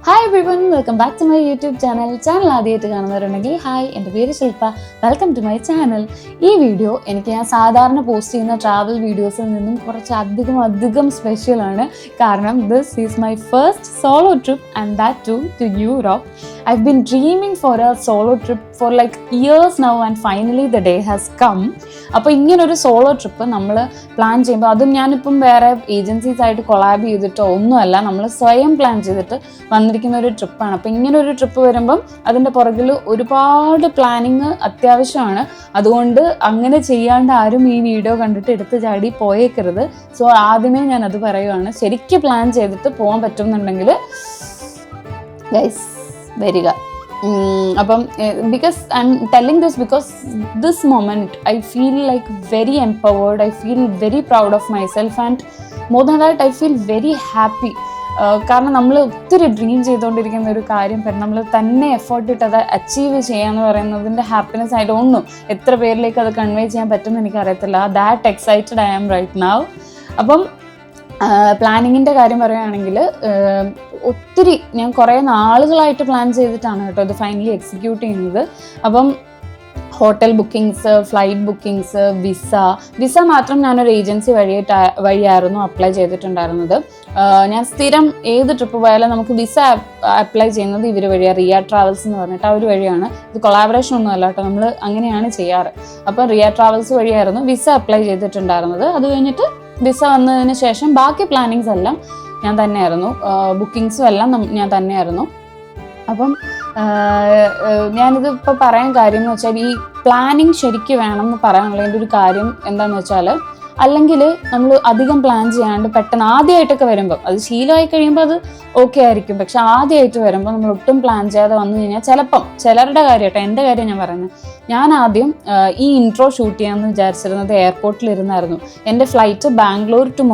Hi everyone, welcome back to my YouTube channel. Channel ആദ്യമായിട്ട് കാണുന്നവരുണ്ടെങ്കിൽ hi, എൻ്റെ പേര് Shilpa. Welcome to my channel. ഈ വീഡിയോ എനിക്ക് ഞാൻ സാധാരണ പോസ്റ്റ് ചെയ്യുന്ന ട്രാവൽ വീഡിയോസിൽ നിന്നും കുറച്ച് അധികം സ്പെഷ്യലാണ്. കാരണം this is my first solo trip and that to Europe. I've been dreaming for a solo trip for like years now and finally the day has come. അപ്പോൾ ഇങ്ങനൊരു സോളോ ട്രിപ്പ് നമ്മൾ പ്ലാൻ ചെയ്യുമ്പോൾ, അതും ഞാനിപ്പം വേറെ ഏജൻസീസ് ആയിട്ട് collab ചെയ്തിട്ടോ ഒന്നുമല്ല, നമ്മൾ സ്വയം പ്ലാൻ ചെയ്തിട്ട് വന്നിരിക്കുന്ന ഒരു ട്രിപ്പാണ്. അപ്പോൾ ഇങ്ങനൊരു ട്രിപ്പ് വരുമ്പം അതിൻ്റെ പുറകിൽ ഒരുപാട് പ്ലാനിങ് അത്യാവശ്യമാണ്. അതുകൊണ്ട് അങ്ങനെ ചെയ്യാണ്ട് ആരും ഈ വീഡിയോ കണ്ടിട്ട് എടുത്ത് ചാടി പോയേക്കരുത്. സോ ആദ്യമേ ഞാനത് പറയുവാണ്, ശരിക്കും പ്ലാൻ ചെയ്തിട്ട് പോകാൻ പറ്റുമെന്നുണ്ടെങ്കിൽ ഗൈസ് വരിക. അപ്പം because I'm telling this because this moment I feel like very empowered, I feel very proud of myself and more than that I feel very happy. കാരണം നമ്മൾ ഒത്തിരി ഡ്രീം ചെയ്തുകൊണ്ടിരിക്കുന്ന ഒരു കാര്യം നമ്മൾ തന്നെ എഫേർട്ട് ഇട്ട് അത് അച്ചീവ് ചെയ്യാന്ന് പറയുന്നതിൻ്റെ ഹാപ്പിനെസ് ആയിട്ട് ഒന്നും എത്ര പേരിലേക്ക് അത് കൺവേ ചെയ്യാൻ പറ്റുമെന്ന് എനിക്കറിയത്തില്ല. That excited I am right now. അപ്പം പ്ലാനിങ്ങിൻ്റെ കാര്യം പറയുകയാണെങ്കിൽ ഒത്തിരി ഞാൻ കുറേ നാളുകളായിട്ട് പ്ലാൻ ചെയ്തിട്ടാണ് കേട്ടോ ഇത് ഫൈനലി എക്സിക്യൂട്ട് ചെയ്യുന്നത്. അപ്പം hotel bookings, flight bookings, visa മാത്രം ഞാനൊരു ഏജൻസി വഴിയായിരുന്നു അപ്ലൈ ചെയ്തിട്ടുണ്ടായിരുന്നത്. ഞാൻ സ്ഥിരം ഏത് ട്രിപ്പ് പോയാലും നമുക്ക് വിസ അപ്ലൈ ചെയ്യുന്നത് ഇവർ വഴിയാണ്, റിയ ട്രാവൽസ് എന്ന് പറഞ്ഞിട്ട് അവർ വഴിയാണ്. ഇത് കൊളാബറേഷൻ ഒന്നും അല്ല കേട്ടോ, നമ്മൾ അങ്ങനെയാണ് ചെയ്യാറ്. അപ്പം റിയ ട്രാവൽസ് വഴിയായിരുന്നു വിസ അപ്ലൈ ചെയ്തിട്ടുണ്ടായിരുന്നത്. അത് കഴിഞ്ഞിട്ട് വിസ വന്നതിന് ശേഷം ബാക്കി പ്ലാനിങ്സ് എല്ലാം ഞാൻ തന്നെയായിരുന്നു, ബുക്കിങ്സും എല്ലാം ഞാൻ തന്നെയായിരുന്നു. അപ്പം ഞാനിത് ഇപ്പോൾ പറയാൻ കാര്യം എന്ന് വെച്ചാൽ, ഈ പ്ലാനിങ് ശരിക്കും വേണം എന്ന് പറയാനുള്ളതിൻ്റെ ഒരു കാര്യം എന്താണെന്ന് വെച്ചാൽ, അല്ലെങ്കിൽ നമ്മൾ അധികം പ്ലാൻ ചെയ്യാണ്ട് പെട്ടെന്ന് ആദ്യമായിട്ടൊക്കെ വരുമ്പം, അത് ശീലമായി കഴിയുമ്പോൾ അത് ഓക്കെ ആയിരിക്കും. പക്ഷെ ആദ്യമായിട്ട് വരുമ്പോൾ നമ്മൾ ഒട്ടും പ്ലാൻ ചെയ്യാതെ വന്നു കഴിഞ്ഞാൽ ചിലപ്പം, ചിലരുടെ കാര്യം കേട്ടോ, എൻ്റെ കാര്യം ഞാൻ പറയുന്നത്, ഞാൻ ആദ്യം ഈ ഇൻട്രോ ഷൂട്ട് ചെയ്യാമെന്ന് വിചാരിച്ചിരുന്നത് എയർപോർട്ടിലിരുന്നായിരുന്നു. എൻ്റെ flight Bangalore to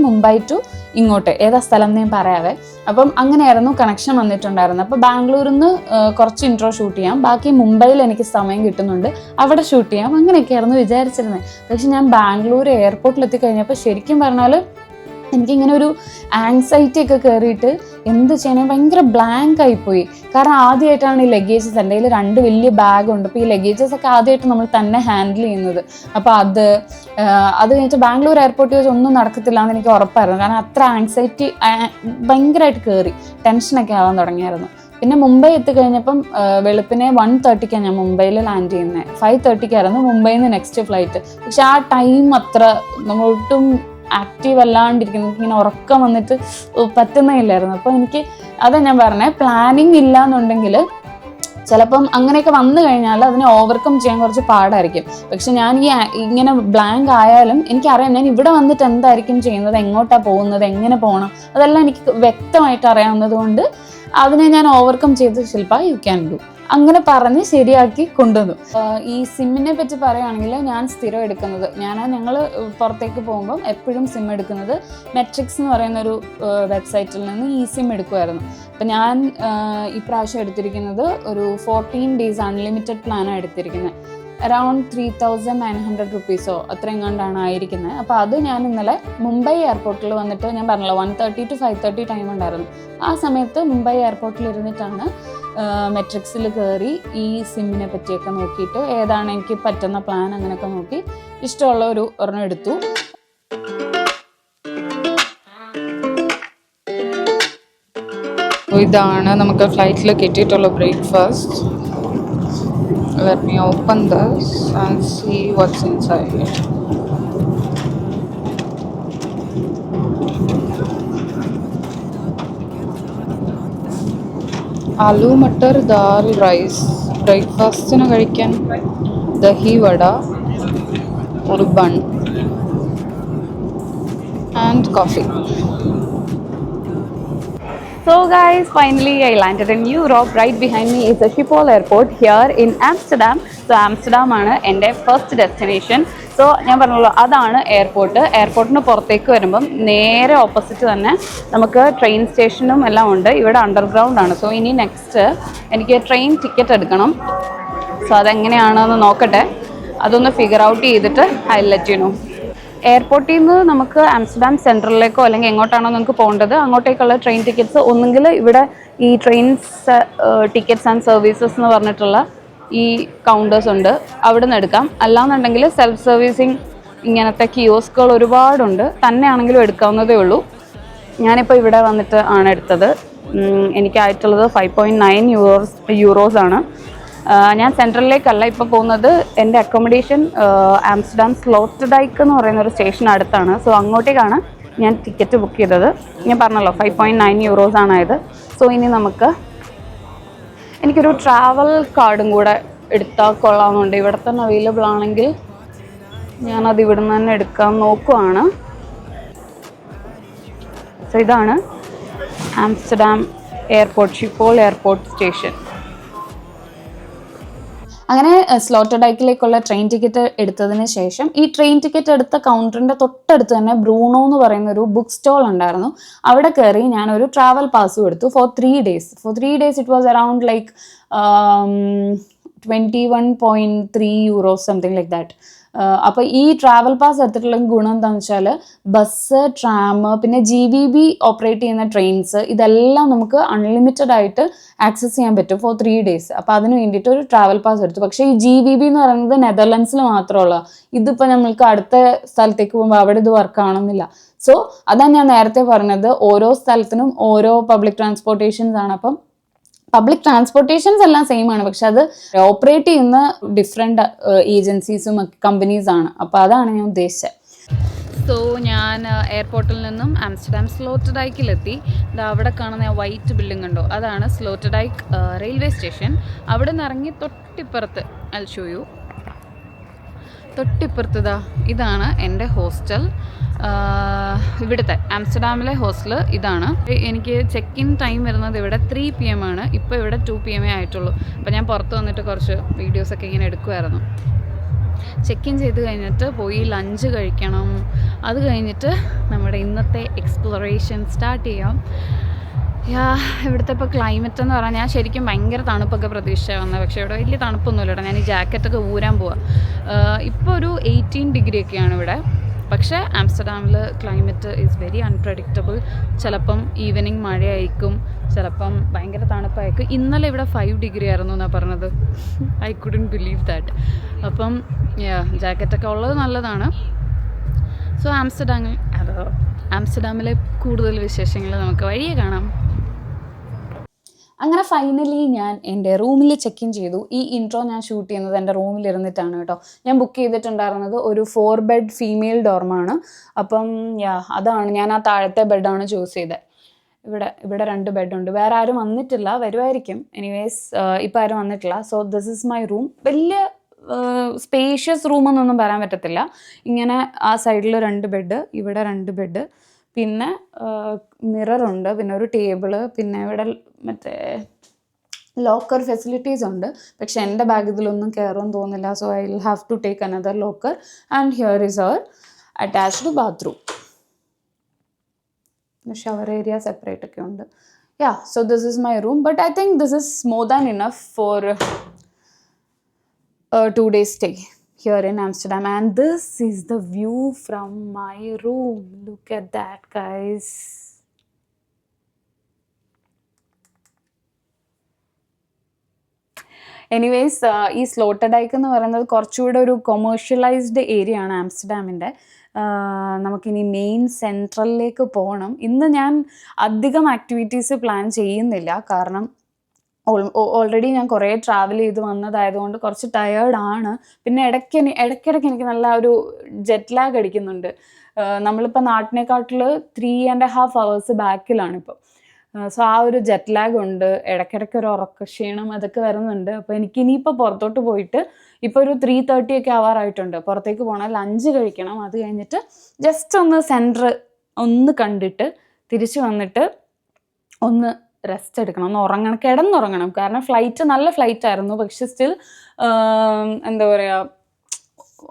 Mumbai to ഇങ്ങോട്ട്, ഏതാ സ്ഥലം എന്ന് ഞാൻ പറയാവേ. അപ്പം അങ്ങനെയായിരുന്നു കണക്ഷൻ വന്നിട്ടുണ്ടായിരുന്നത്. അപ്പോൾ ബാംഗ്ലൂരിൽ നിന്ന് കുറച്ച് ഇൻട്രോ ഷൂട്ട് ചെയ്യാം, ബാക്കി മുംബൈയിൽ എനിക്ക് സമയം കിട്ടുന്നുണ്ട്, അവിടെ ഷൂട്ട് ചെയ്യാം, അങ്ങനെയൊക്കെയായിരുന്നു വിചാരിച്ചിരുന്നത്. പക്ഷെ ഞാൻ ബാംഗ്ലൂർ എയർപോർട്ടിലെത്തി കഴിഞ്ഞപ്പോൾ ശരിക്കും പറഞ്ഞാൽ എനിക്കിങ്ങനെ ഒരു ആങ്സൈറ്റി ഒക്കെ കയറിയിട്ട് എന്ത് ചെയ്യണേ ഭയങ്കര ബ്ലാങ്ക് ആയിപ്പോയി. കാരണം ആദ്യമായിട്ടാണ് ഈ ലഗേജസ്, എൻ്റെ കയ്യിൽ 2 വലിയ ബാഗുണ്ട്. അപ്പോൾ ഈ ലഗേജസ് ഒക്കെ ആദ്യമായിട്ട് നമ്മൾ തന്നെ ഹാൻഡിൽ ചെയ്യുന്നത്. അപ്പോൾ അത് കഴിഞ്ഞിട്ട് ബാംഗ്ലൂർ എയർപോർട്ടിൽ വെച്ച് ഒന്നും നടക്കത്തില്ല എന്ന് എനിക്ക് ഉറപ്പായിരുന്നു. കാരണം അത്ര ആങ്സൈറ്റി ഭയങ്കരമായിട്ട് കയറി, ടെൻഷനൊക്കെ ആവാൻ തുടങ്ങിയായിരുന്നു. പിന്നെ മുംബൈ എത്തിക്കഴിഞ്ഞപ്പം വെളുപ്പിനെ 1:30 ഞാൻ മുംബൈയിൽ ലാൻഡ് ചെയ്യുന്നത്. 5:30 മുംബൈയിൽ നിന്ന് നെക്സ്റ്റ് ഫ്ലൈറ്റ്. പക്ഷെ ആ ടൈം അത്ര നമ്മളൊട്ടും ആക്റ്റീവ് അല്ലാണ്ടിരിക്കുന്നു, ഇങ്ങനെ ഉറക്കം വന്നിട്ട് പറ്റുന്നില്ലായിരുന്നു. അപ്പോൾ എനിക്ക് അതാ ഞാൻ പറഞ്ഞത്, പ്ലാനിങ് ഇല്ല എന്നുണ്ടെങ്കിൽ ചിലപ്പം അങ്ങനെയൊക്കെ വന്നു കഴിഞ്ഞാൽ അതിനെ ഓവർകം ചെയ്യാൻ കുറച്ച് പാടായിരിക്കും. പക്ഷെ ഞാൻ ഇങ്ങനെ ബ്ലാങ്ക് ആയാലും എനിക്കറിയാം ഞാൻ ഇവിടെ വന്നിട്ട് എന്തായിരിക്കും ചെയ്യുന്നത്, എങ്ങോട്ടാണ് പോകുന്നത്, എങ്ങനെ പോകണം, അതെല്ലാം എനിക്ക് വ്യക്തമായിട്ട് അറിയാവുന്നത് കൊണ്ട് അതിനെ ഞാൻ ഓവർകം ചെയ്ത് ശില്പ യു ക്യാൻ ഡു അങ്ങനെ പറഞ്ഞ് ശരിയാക്കി കൊണ്ടുവന്നു. ഈ സിമ്മിനെ പറ്റി പറയുകയാണെങ്കിൽ ഞാൻ സ്ഥിരം എടുക്കുന്നത്, ഞങ്ങൾ പുറത്തേക്ക് പോകുമ്പം എപ്പോഴും സിം എടുക്കുന്നത് മെട്രിക്സ് എന്ന് പറയുന്നൊരു വെബ്സൈറ്റിൽ നിന്ന് ഈ സിം എടുക്കുമായിരുന്നു. അപ്പം ഞാൻ ഇപ്രാവശ്യം എടുത്തിരിക്കുന്നത് ഒരു 14 days അൺലിമിറ്റഡ് പ്ലാനാണ് എടുത്തിരിക്കുന്നത്. അറൗണ്ട് 3,900 rupees അത്രയും കണ്ടാണ് ആയിരിക്കുന്നത്. അപ്പോൾ അത് ഞാൻ ഇന്നലെ മുംബൈ എയർപോർട്ടിൽ വന്നിട്ട്, ഞാൻ പറഞ്ഞല്ലോ 1:30 to 5:30 ടൈം ഉണ്ടായിരുന്നു. ആ സമയത്ത് മുംബൈ എയർപോർട്ടിൽ ഇരുന്നിട്ടാണ് മെട്രിക്സിൽ കയറി ഈ സിമ്മിനെ പറ്റിയൊക്കെ നോക്കിയിട്ട് ഏതാണ് എനിക്ക് പറ്റുന്ന പ്ലാൻ അങ്ങനെയൊക്കെ നോക്കി ഇഷ്ടമുള്ള ഒരെണ്ണം എടുത്തു. ഇതാണ് നമുക്ക് ഫ്ലൈറ്റിൽ കിട്ടിയിട്ടുള്ള breakfast. Let me open this and see what's inside. Aloo matar dal rice ബ്രേക്ക്ഫാസ്റ്റിന് കഴിക്കാൻ, ദഹി വട, ഒരു bun and coffee. So guys, finally I landed in Europe. Right behind me is the Schiphol airport here in Amsterdam. So Amsterdam ആണ് എൻ്റെ first destination. So ഞാൻ പറഞ്ഞല്ലോ അതാണ് airport. എയർപോർട്ടിന് പുറത്തേക്ക് വരുമ്പം നേരെ ഓപ്പോസിറ്റ് തന്നെ നമുക്ക് ട്രെയിൻ സ്റ്റേഷനും എല്ലാം ഉണ്ട്. ഇവിടെ അണ്ടർഗ്രൗണ്ട് ആണ്. സോ ഇനി നെക്സ്റ്റ് എനിക്ക് ട്രെയിൻ ടിക്കറ്റ് എടുക്കണം. സോ അതെങ്ങനെയാണെന്ന് നോക്കട്ടെ, അതൊന്ന് ഫിഗർ ഔട്ട് ചെയ്തിട്ട് ഐ ലെറ്റ് യു നോ. എയർപോർട്ടിൽ നിന്ന് നമുക്ക് ആംസ്റ്റർഡാം സെൻട്രലിലേക്കോ അല്ലെങ്കിൽ എങ്ങോട്ടാണോ നിങ്ങൾക്ക് പോകേണ്ടത് അങ്ങോട്ടേക്കുള്ള ട്രെയിൻ ടിക്കറ്റ്സ് ഒന്നുകിൽ ഇവിടെ ഈ ട്രെയിൻസ് ടിക്കറ്റ്സ് ആൻഡ് സർവീസസ് എന്ന് പറഞ്ഞിട്ടുള്ള ഈ കൗണ്ടേഴ്സ് ഉണ്ട്, അവിടെ നിന്ന് എടുക്കാം. അല്ലാന്നുണ്ടെങ്കിൽ സെൽഫ് സർവീസിങ് ഇങ്ങനത്തെ കിയോസ്കുകൾ ഒരുപാടുണ്ട്, തന്നെയാണെങ്കിലും എടുക്കാവുന്നതേ ഉള്ളൂ. ഞാനിപ്പോൾ ഇവിടെ വന്നിട്ട് ആണ് എടുത്തത്. എനിക്കായിട്ടുള്ളത് 5.9 യൂറോസ് ആണ്. ഞാൻ സെൻട്രലിലേക്കല്ല ഇപ്പോൾ പോകുന്നത്. എൻ്റെ അക്കോമഡേഷൻ ആംസ്റ്റർഡാം സ്ലോട്ടർഡൈക്ക് എന്ന് പറയുന്ന ഒരു സ്റ്റേഷൻ അടുത്താണ്. സോ അങ്ങോട്ടേക്കാണ് ഞാൻ ടിക്കറ്റ് ബുക്ക് ചെയ്തത്. ഞാൻ പറഞ്ഞല്ലോ 5.9 യൂറോസ് ആണത്. സോ ഇനി എനിക്കൊരു ട്രാവൽ കാർഡും കൂടെ എടുത്താൽ കൊള്ളാമെന്നുണ്ട്. ഇവിടെ തന്നെ അവൈലബിൾ ആണെങ്കിൽ ഞാനത് ഇവിടുന്ന് തന്നെ എടുക്കാൻ നോക്കുവാണ്. സോ ഇതാണ് ആംസ്റ്റർഡാം എയർപോർട്ട്, ഷിപ്പോൾ എയർപോർട്ട് സ്റ്റേഷൻ. അങ്ങനെ സ്ലോട്ടർഡൈക്കിലേക്കുള്ള ട്രെയിൻ ടിക്കറ്റ് എടുത്തതിന് ശേഷം ഈ ട്രെയിൻ ടിക്കറ്റ് എടുത്ത കൗണ്ടറിൻ്റെ തൊട്ടടുത്ത് തന്നെ ബ്രൂണോ എന്ന് പറയുന്ന ഒരു ബുക്ക് സ്റ്റോൾ ഉണ്ടായിരുന്നു. അവിടെ കയറി ഞാനൊരു ട്രാവൽ പാസും എടുത്തു for 3 days. For 3 days it was around like 21.3 euros something like that. അപ്പോൾ ഈ ട്രാവൽ പാസ് എടുത്തിട്ടുള്ള ഗുണം എന്താണെന്ന് വെച്ചാൽ ബസ്, ട്രാം, പിന്നെ GVB ഓപ്പറേറ്റ് ചെയ്യുന്ന ട്രെയിൻസ് ഇതെല്ലാം നമുക്ക് അൺലിമിറ്റഡ് ആയിട്ട് ആക്സസ് ചെയ്യാൻ പറ്റും ഫോർ 3 days. അപ്പോൾ അതിന് വേണ്ടിയിട്ട് ഒരു ട്രാവൽ പാസ് എടുത്തു. പക്ഷേ ഈ GVB എന്ന് പറയുന്നത് നെതർലൻഡ്സിൽ മാത്രമുള്ള, ഇതിപ്പോൾ നമ്മൾക്ക് അടുത്ത സ്ഥലത്തേക്ക് പോകുമ്പോൾ അവിടെ ഇത് വർക്ക് ആവണമെന്നില്ല. സോ അതാണ് ഞാൻ നേരത്തെ പറഞ്ഞത്, ഓരോ സ്ഥലത്തിനും ഓരോ പബ്ലിക് ട്രാൻസ്പോർട്ടേഷൻസ് ആണ്. അപ്പം പബ്ലിക് ട്രാൻസ്പോർട്ടേഷൻസ് എല്ലാം സെയിം ആണ്, പക്ഷെ അത് ഓപ്പറേറ്റ് ചെയ്യുന്ന ഡിഫറെൻറ്റ് ഏജൻസീസും കമ്പനീസാണ്. അപ്പോൾ അതാണ് ഞാൻ ഉദ്ദേശിച്ചത്. സോ ഞാൻ എയർപോർട്ടിൽ നിന്നും ആംസ്റ്റർഡാം സ്ലോട്ടർഡൈക്കിലെത്തി. അവിടെ കാണുന്ന വൈറ്റ് ബിൽഡിംഗ് ഉണ്ടോ, അതാണ് സ്ലോട്ടർഡൈക്ക് റെയിൽവേ സ്റ്റേഷൻ. അവിടെ നിന്ന് ഇറങ്ങി തൊട്ടിപ്പുറത്ത് I'll show you. തൊട്ടിപ്പുറത്ത് ഇതാണ് എൻ്റെ ഹോസ്റ്റൽ. ഇവിടുത്തെ ആംസ്റ്റർഡാമിലെ ഹോസ്റ്റൽ ഇതാണ്. എനിക്ക് ചെക്ക് ഇൻ ടൈം വരുന്നത് ഇവിടെ 3 PM ആണ്. ഇപ്പോൾ ഇവിടെ 2 PM ആയിട്ടുള്ളൂ. അപ്പോൾ ഞാൻ പുറത്ത് വന്നിട്ട് കുറച്ച് വീഡിയോസൊക്കെ ഇങ്ങനെ എടുക്കുമായിരുന്നു. ചെക്ക് ഇൻ ചെയ്ത് കഴിഞ്ഞിട്ട് പോയി ലഞ്ച് കഴിക്കണം. അത് കഴിഞ്ഞിട്ട് നമ്മുടെ ഇന്നത്തെ എക്സ്പ്ലോറേഷൻ സ്റ്റാർട്ട് ചെയ്യാം. ഇവിടുത്തെ ഇപ്പോൾ ക്ലൈമറ്റ് എന്ന് പറഞ്ഞാൽ ഞാൻ ശരിക്കും ഭയങ്കര തണുപ്പൊക്കെ പ്രതീക്ഷിച്ചാണ് വന്നത്, പക്ഷേ ഇവിടെ വലിയ തണുപ്പൊന്നുമില്ല കേട്ടോ. ഞാൻ ഈ ജാക്കറ്റൊക്കെ ഊരാൻ പോവാം. ഇപ്പോൾ ഒരു 18 degree ഒക്കെയാണ് ഇവിടെ. പക്ഷേ ആംസ്റ്റർഡാമിൽ ക്ലൈമറ്റ് ഈസ് വെരി അൺപ്രഡിക്റ്റബിൾ. ചിലപ്പം ഈവനിങ് മഴയായിരിക്കും, ചിലപ്പം ഭയങ്കര തണുപ്പായിരിക്കും. ഇന്നലെ ഇവിടെ 5 degree ആയിരുന്നു എന്നാണ് പറഞ്ഞത്. I couldn't believe that. അപ്പം ജാക്കറ്റൊക്കെ ഉള്ളത് നല്ലതാണ്. സോ ആംസ്റ്റർഡാമിലെ കൂടുതൽ വിശേഷങ്ങൾ നമുക്ക് വഴിയെ കാണാം. അങ്ങനെ ഫൈനലി ഞാൻ എൻ്റെ റൂമിൽ ചെക്ക് ഇൻ ചെയ്തു. ഈ ഇൻട്രോ ഞാൻ ഷൂട്ട് ചെയ്യുന്നത് എൻ്റെ റൂമിൽ ഇരുന്നിട്ടാണ് കേട്ടോ. ഞാൻ ബുക്ക് ചെയ്തിട്ടുണ്ടായിരുന്നത് ഒരു 4 bed ഫീമെയിൽ ഡോർമാണ്. അപ്പം അതാണ് ഞാൻ ആ താഴത്തെ ബെഡാണ് ചൂസ് ചെയ്തത്. ഇവിടെ 2 ബെഡുണ്ട്. വേറെ ആരും വന്നിട്ടില്ല, വരുമായിരിക്കും. എനിവേസ് ഇപ്പം ആരും വന്നിട്ടില്ല. So this is my room. വലിയ സ്പേഷ്യസ് റൂമെന്നൊന്നും പറയാൻ പറ്റത്തില്ല. ഇങ്ങനെ ആ സൈഡിൽ 2 ബെഡ്, ഇവിടെ 2 ബെഡ്, പിന്നെ മിററുണ്ട്, പിന്നെ ഒരു ടേബിള്, പിന്നെ ഇവിടെ മറ്റേ ലോക്കർ ഫെസിലിറ്റീസ് ഉണ്ട്. പക്ഷെ എൻ്റെ ബാഗ് ഇതിലൊന്നും കയറുമെന്ന് തോന്നുന്നില്ല. So I will have to take another locker. And here is our attached bathroom. Shower area separate ഒക്കെ ഉണ്ട്. So this is my room. But I think this is more than enough for 2 days stay here in Amsterdam. And this is the view from my room. Look at that, guys. Anyways ഈ സ്ലോട്ടർഡൈക്ക് എന്ന് പറയുന്നത് കുറച്ചുകൂടെ ഒരു കൊമേഴ്ഷ്യലൈസ്ഡ് area ആണ് ആംസ്റ്റർഡാമിൻ്റെ. നമുക്കിനി main സെൻട്രലിലേക്ക് പോകണം. ഇന്ന് ഞാൻ അധികം ആക്ടിവിറ്റീസ് പ്ലാൻ ചെയ്യുന്നില്ല, കാരണം ഓൾറെഡി ഞാൻ കുറേ ട്രാവൽ ചെയ്ത് വന്നതായതുകൊണ്ട് കുറച്ച് ടയേർഡാണ്. പിന്നെ ഇടയ്ക്കിടയ്ക്ക് എനിക്ക് നല്ല ഒരു ജെറ്റ് ലാഗ് അടിക്കുന്നുണ്ട്. നമ്മളിപ്പോൾ നാട്ടിനെക്കാട്ടിൽ 3.5 hours ബാക്കിലാണിപ്പോൾ. സോ ആ ഒരു ജെറ്റ് ലാഗ് ഉണ്ട്, ഇടയ്ക്കിടയ്ക്ക് ഒരു ഉറക്കക്ഷീണം അതൊക്കെ വരുന്നുണ്ട്. അപ്പോൾ എനിക്ക് ഇനിയിപ്പോൾ പുറത്തോട്ട് പോയിട്ട് ഇപ്പോൾ ഒരു 3:30 ഒക്കെ ആവാറായിട്ടുണ്ട്. പുറത്തേക്ക് പോകണം, ലഞ്ച് കഴിക്കണം. അത് കഴിഞ്ഞിട്ട് ജസ്റ്റ് ഒന്ന് സെൻറ്റർ ഒന്ന് കണ്ടിട്ട് തിരിച്ച് വന്നിട്ട് ഒന്ന് റെസ്റ്റ് എടുക്കണം, ഒന്ന് ഉറങ്ങണം, കിടന്നുറങ്ങണം. കാരണം നല്ല ഫ്ലൈറ്റ് ആയിരുന്നു. പക്ഷെ സ്റ്റിൽ എന്താ പറയുക,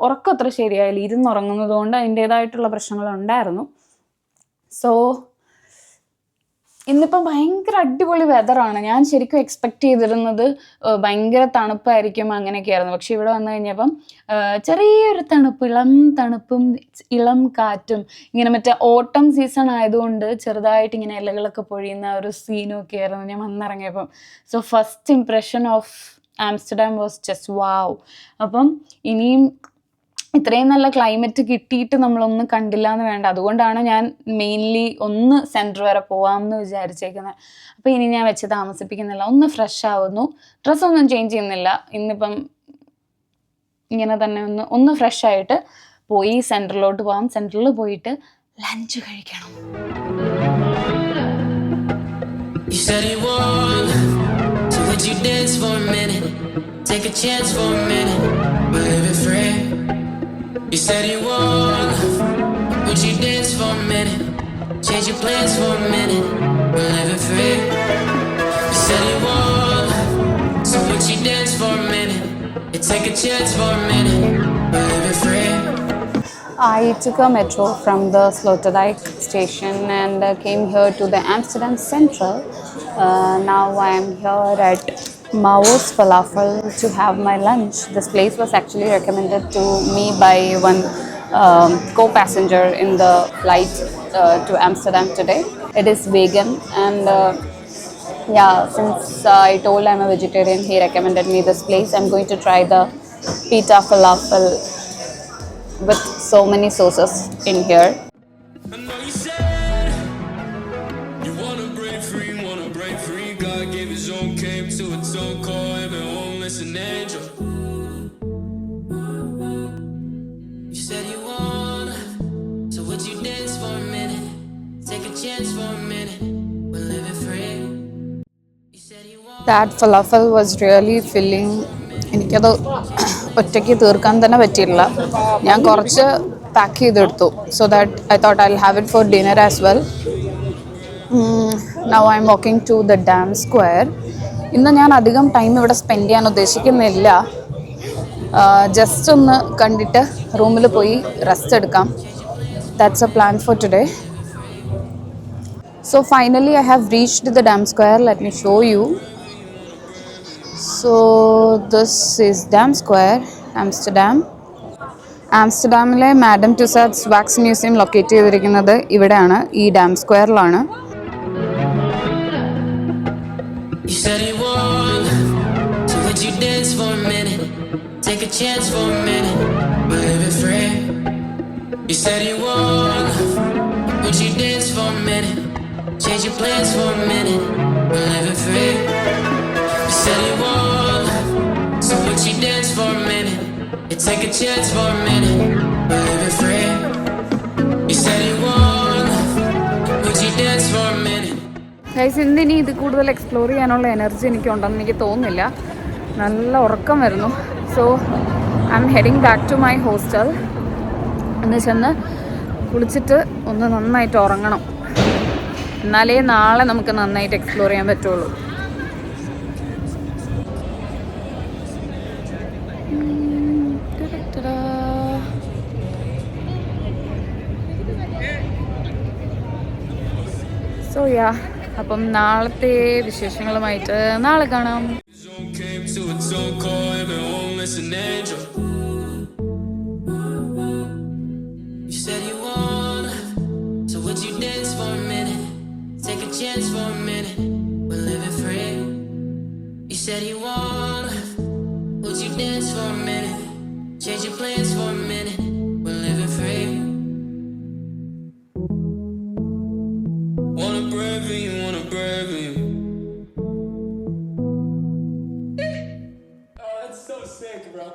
ഉറക്കം അത്ര ശരിയായില്ല. ഇരുന്നുറങ്ങുന്നത് കൊണ്ട് അതിൻ്റേതായിട്ടുള്ള പ്രശ്നങ്ങളുണ്ടായിരുന്നു. സോ ഇന്നിപ്പം ഭയങ്കര അടിപൊളി വെതറാണ്. ഞാൻ ശരിക്കും എക്സ്പെക്ട് ചെയ്തിരുന്നത് ഭയങ്കര തണുപ്പായിരിക്കും അങ്ങനെയൊക്കെയായിരുന്നു. പക്ഷെ ഇവിടെ വന്നു കഴിഞ്ഞപ്പം ചെറിയൊരു തണുപ്പ്, ഇളം തണുപ്പും ഇളം കാറ്റും, ഇങ്ങനെ മറ്റേ ഓട്ടം സീസൺ ആയതുകൊണ്ട് ചെറുതായിട്ട് ഇങ്ങനെ ഇലകളൊക്കെ പൊഴിയുന്ന ഒരു സീനും ഒക്കെ ആയിരുന്നു ഞാൻ വന്നിറങ്ങിയപ്പം. So first impression of Amsterdam was just wow. അപ്പം ഇനിയും ഇത്രയും നല്ല ക്ലൈമറ്റ് കിട്ടിയിട്ട് നമ്മളൊന്നും കണ്ടില്ല എന്ന് വേണ്ട. അതുകൊണ്ടാണ് ഞാൻ മെയിൻലി ഒന്ന് സെൻറ്റർ വരെ പോവാമെന്ന് വിചാരിച്ചേക്കുന്നത്. അപ്പോൾ ഇനി ഞാൻ വെച്ച് താമസിപ്പിക്കുന്നില്ല, ഒന്ന് ഫ്രഷ് ആവുന്നു, ഡ്രസ്സൊന്നും ചേഞ്ച് ചെയ്യുന്നില്ല. ഇന്നിപ്പം ഇങ്ങനെ തന്നെ ഒന്ന് ഫ്രഷ് ആയിട്ട് പോയി സെൻറ്ററിലോട്ട് പോകാം. സെൻറ്ററിൽ പോയിട്ട് ലഞ്ച് കഴിക്കണം. You said you want love, would you dance for a minute? Change your plans for a minute, we're living free. You said you want love, so would you dance for a minute? You take a chance for a minute, we're living free. I took a metro from the Sloterdijk station and came here to the Amsterdam Central. Now I am here at Mao's Falafel to have my lunch. This place was actually recommended to me by one co-passenger in the flight to Amsterdam today. It is vegan and yeah, since I told I'm a vegetarian, he recommended me this place. I'm going to try the pita falafel with so many sauces in here. I know you said you wanna break free. God gave his own, came to its own call, every homeless an angel. You said you wanna, so would you dance for a minute? Take a chance for a minute, we're living free. You said you want. That falafel was really filling. എനിക്കത് ഒറ്റയ്ക്ക് തീർക്കാൻ തന്നെ പറ്റിയില്ല. ഞാൻ കുറച്ച് pack ചെയ്തെടുത്തു. So that I thought I will have it for dinner as well. Now I am walking to the Dam Square. ഇന്ന് ഞാൻ അധികം ടൈം ഇവിടെ സ്പെൻഡ് ചെയ്യാൻ ഉദ്ദേശിക്കുന്നില്ല. ജസ്റ്റ് ഒന്ന് കണ്ടിട്ട് റൂമിൽ പോയി റെസ്റ്റ് എടുക്കാം. That's A plan for today. So finally I have reached the Dam Square. Let me show you. So this is Dam Square, Amsterdam. ആംസ്റ്റർഡാമിലെ Madame Tussauds wax museum locate ചെയ്തിരിക്കുന്നത് ഇവിടെയാണ്, ഈ ഡാം സ്ക്വയറിലാണ്. You said you want love, so would you dance for a minute? Take a chance for a minute, we're living free. You said you want love, would you dance for a minute? Change your plans for a minute, we're living free. You said you want love, so would you dance for a minute? You take a chance for a minute, we're living free. You said you want love, would you dance for a minute? Guys, ഇന്നിനി ഇത് കൂടുതൽ explore ചെയ്യാനുള്ള energy എനിക്കുണ്ടെന്ന് എനിക്ക് തോന്നുന്നില്ല. നല്ല ഉറക്കം വരുന്നു. So I am heading back to my hostel. എന്ന് ചെന്ന് കുളിച്ചിട്ട് ഒന്ന് നന്നായിട്ട് ഉറങ്ങണം. എന്നാലേ നാളെ നമുക്ക് നന്നായിട്ട് എക്സ്പ്ലോർ ചെയ്യാൻ പറ്റുള്ളൂ. സോ യാ, അപ്പം നാളത്തെ വിശേഷങ്ങളുമായിട്ട് നാളെ കാണാം. Came to its own call, every homeless an angel. You said you want love, so would you dance for a minute? Take a chance for a minute, we're living free. You said you want love, would you dance for a minute? Change your plans for a minute, we're living free. Wanna brave you, wanna brave you. Oh, that's so sick, bro.